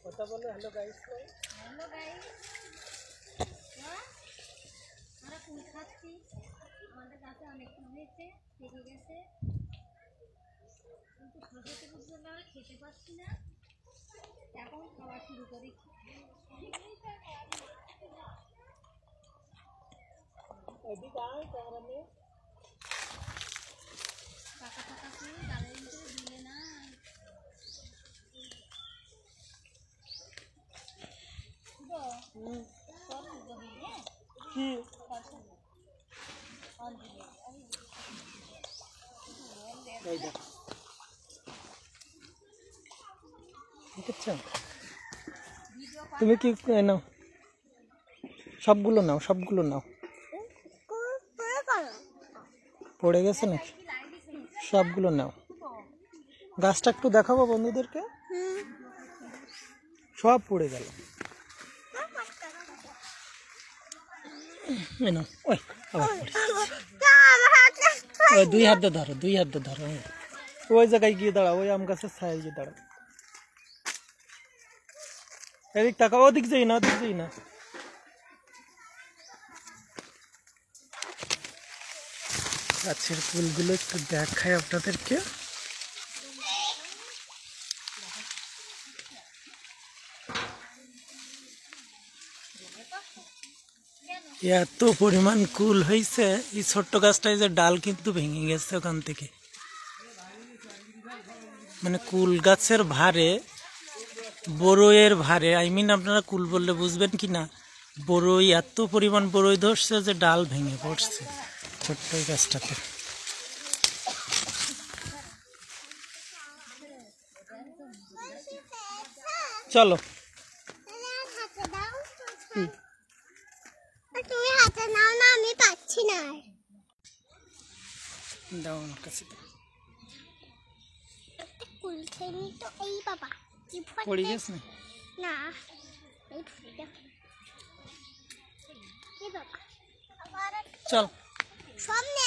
কথা বলো hello guys. Hello guys, আমরা ফুল খাচ্ছি। আমাদের কাছে অনেক ফুল হয়েছে, পেকে গেছে, কিন্তু সরস্বতী পুজোর আমরা খেতে পাচ্ছি না। এখন খাওয়া শুরু করি। পাকা পাকা ফুল ডালের ভিতরে দিলে না তুমি কি নাও, সবগুলো নাও, সবগুলো নাও। পড়ে গেছে নাকি? সবগুলো নাও। গাছটা একটু দেখাবো বন্ধুদেরকে। সব পড়ে গেল। ওই আবার ওই দুই হাত দিয়ে ধরো, দুই হাত দিয়ে ধরো। ওই জায়গায় গিয়ে দাঁড়াও, ওই আম গাছের ছায়ায় গিয়ে দাঁড়াও। এদিক তাকাও, ওদিক যাই না, ওদিক যাই না। গাছের ফুলগুলো একটু দেখাই আপনাদেরকে। এত পরিমাণ কুল হয়েছে, এই ছোট্ট গাছটায় যে ডাল কিন্তু ভেঙে গেছে ওখান থেকে। মানে কুল গাছের ভারে, বড়ইয়ের ভারে, আপনারা কুল বললে বুঝবেন কি না, বড়ই এত পরিমাণ বড়ই ধরছে যে ডাল ভেঙে পড়ছে ছোট্ট গাছটাতে। চলো তুমি হাতে নাও না, আমি পাচ্ছি না। দাও আমার কাছে। কুলছেনি তো এই বাবা কি পড়ে গেছে না, এই ফুলটা এই বাবা চল সামনে